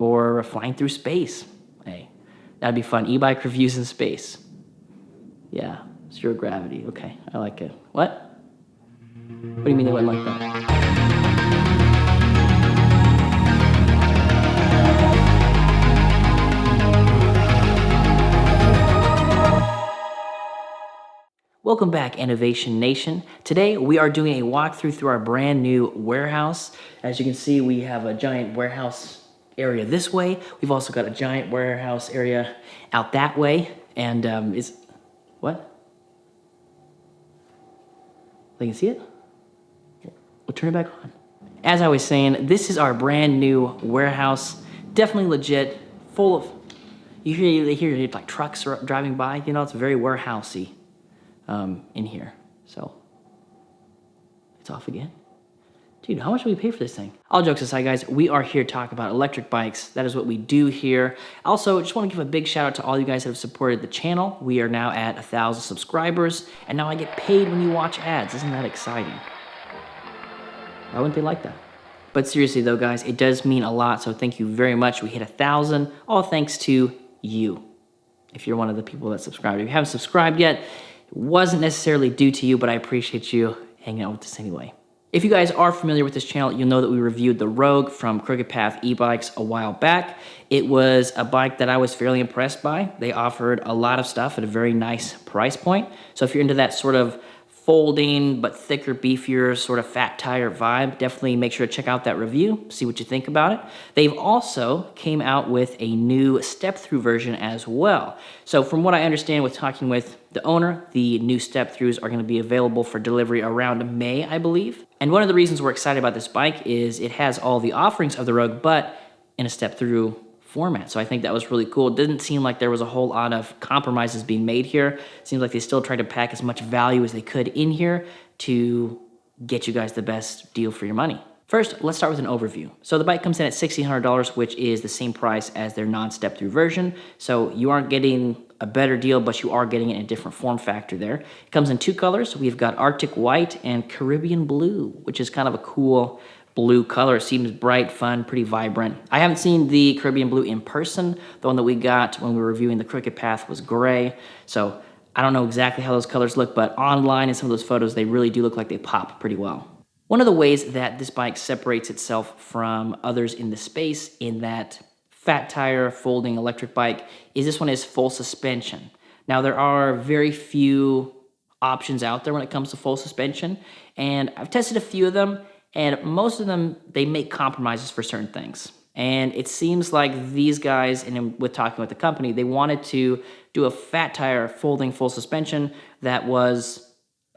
or flying through space. Hey, that'd be fun. E-bike reviews in space. Yeah, zero gravity. Okay, I like it. What? What do you mean they wouldn't like that? Welcome back, Innovation Nation. Today we are doing a walkthrough through our brand new warehouse. As you can see, we have a giant warehouse area this way. We've also got a giant warehouse area out that way. And what? They can see it? We'll turn it back on. As I was saying, this is our brand new warehouse. Definitely legit, full of, you hear like trucks driving by, you know, it's very warehousey in here. So, it's off again. Dude, how much do we pay for this thing? All jokes aside, guys, we are here to talk about electric bikes. That is what we do here. Also, just want to give a big shout out to all you guys that have supported the channel. We are now at 1,000 subscribers, and now I get paid when you watch ads. Isn't that exciting? Why wouldn't they like that? But seriously though, guys, it does mean a lot, so thank you very much. We hit 1,000, all thanks to you, if you're one of the people that subscribed. If you haven't subscribed yet, it wasn't necessarily due to you, but I appreciate you hanging out with us anyway. If you guys are familiar with this channel, you'll know that we reviewed the Rogue from Crooked Path e-bikes a while back. It was a bike that I was fairly impressed by. They offered a lot of stuff at a very nice price point. So if you're into that sort of folding but thicker, beefier, sort of fat tire vibe, definitely make sure to check out that review, see what you think about it. They've also came out with a new Step-Thru version as well. So from what I understand with talking with the owner, the new Step-Thrus are going to be available for delivery around May, I believe. And one of the reasons we're excited about this bike is it has all the offerings of the Rogue, but in a Step-Thru format. So I think that was really cool. It didn't seem like there was a whole lot of compromises being made here. It seems like they still tried to pack as much value as they could in here to get you guys the best deal for your money. First, let's start with an overview. So the bike comes in at $1,600, which is the same price as their non-Step-Thru version. So you aren't getting a better deal, but you are getting it in a different form factor there. It comes in two colors. We've got Arctic White and Caribbean Blue, which is kind of a cool blue color. It seems bright, fun, pretty vibrant. I haven't seen the Caribbean Blue in person. The one that we got when we were reviewing the Crooked Path was gray. So I don't know exactly how those colors look, but online in some of those photos, they really do look like they pop pretty well. One of the ways that this bike separates itself from others in the space in that fat tire folding electric bike is this one is full suspension. Now there are very few options out there when it comes to full suspension, and I've tested a few of them, and most of them, they make compromises for certain things. And it seems like these guys, and with talking with the company, they wanted to do a fat tire folding full suspension that was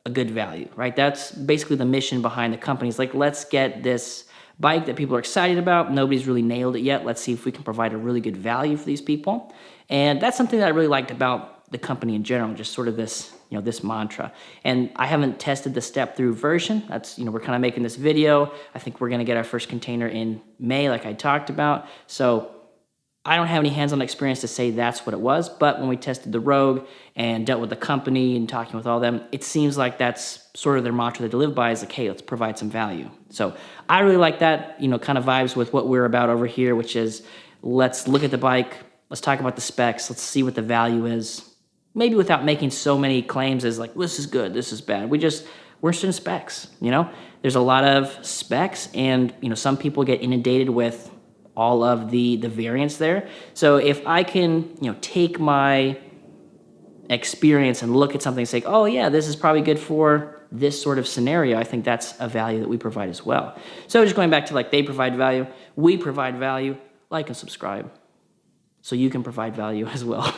a good value, right? That's basically the mission behind the company. It's like, let's get this bike that people are excited about. Nobody's really nailed it yet. Let's see if we can provide a really good value for these people. And that's something that I really liked about the company in general, just sort of this, you know, this mantra. And I haven't tested the Step-Thru version. That's, you know, we're kind of making this video. I think we're going to get our first container in May, like I talked about. So I don't have any hands-on experience to say that's what it was, but when we tested the Rogue and dealt with the company and talking with all them, it seems like that's sort of their mantra they live by is like, hey, let's provide some value. So I really like that, you know, kind of vibes with what we're about over here, which is let's look at the bike, let's talk about the specs, let's see what the value is. Maybe without making so many claims as like, this is good, this is bad. We're interested in specs, you know? There's a lot of specs and, you know, some people get inundated with all of the variants there. So if I can, you know, take my experience and look at something and say, oh yeah, this is probably good for this sort of scenario, I think that's a value that we provide as well. So just going back to like they provide value, we provide value, like and subscribe so you can provide value as well.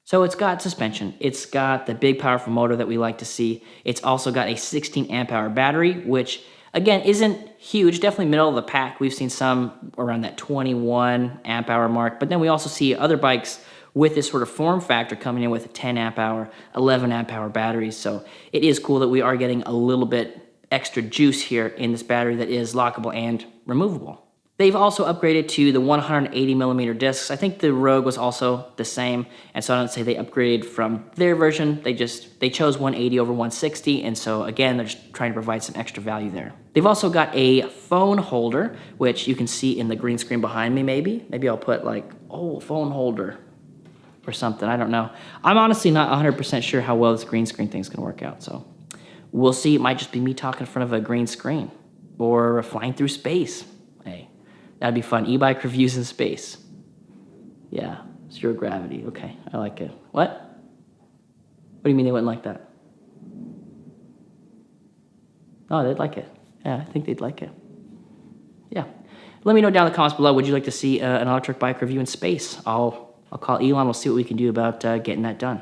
So it's got suspension, it's got the big powerful motor that we like to see. It's also got a 16 amp hour battery, which again isn't huge, definitely middle of the pack. We've seen some around that 21 amp hour mark, but then we also see other bikes with this sort of form factor coming in with a 10 amp hour, 11 amp hour batteries. So it is cool that we are getting a little bit extra juice here in this battery that is lockable and removable. They've also upgraded to the 180 millimeter discs. I think the Rogue was also the same, and so I don't say they upgraded from their version. They chose 180 over 160, and so again, they're just trying to provide some extra value there. They've also got a phone holder, which you can see in the green screen behind me. Maybe I'll put like, oh, phone holder or something. I don't know. I'm honestly not 100% sure how well this green screen thing's gonna work out. So we'll see. It might just be me talking in front of a green screen or flying through space. Hey. That'd be fun. E-bike reviews in space. Yeah, zero gravity. Okay, I like it. What? What do you mean they wouldn't like that? Oh, they'd like it. Yeah, I think they'd like it. Yeah. Let me know down in the comments below, would you like to see an electric bike review in space? I'll call Elon. We'll see what we can do about getting that done.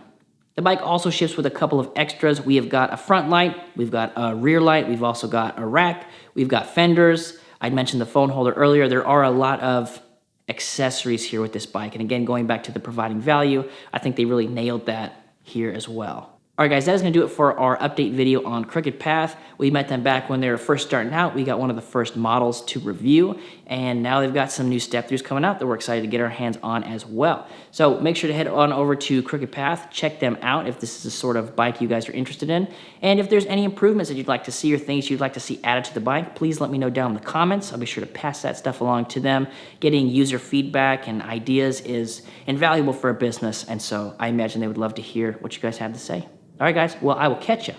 The bike also ships with a couple of extras. We have got a front light. We've got a rear light. We've also got a rack. We've got fenders. I'd mentioned the phone holder earlier. There are a lot of accessories here with this bike. And again, going back to the providing value, I think they really nailed that here as well. All right, guys, that is going to do it for our update video on Crooked Path. We met them back when they were first starting out. We got one of the first models to review, and now they've got some new Step-Thrus coming out that we're excited to get our hands on as well. So make sure to head on over to Crooked Path, check them out if this is the sort of bike you guys are interested in. And if there's any improvements that you'd like to see or things you'd like to see added to the bike, please let me know down in the comments. I'll be sure to pass that stuff along to them. Getting user feedback and ideas is invaluable for a business, and so I imagine they would love to hear what you guys have to say. All right, guys. Well, I will catch you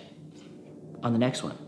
on the next one.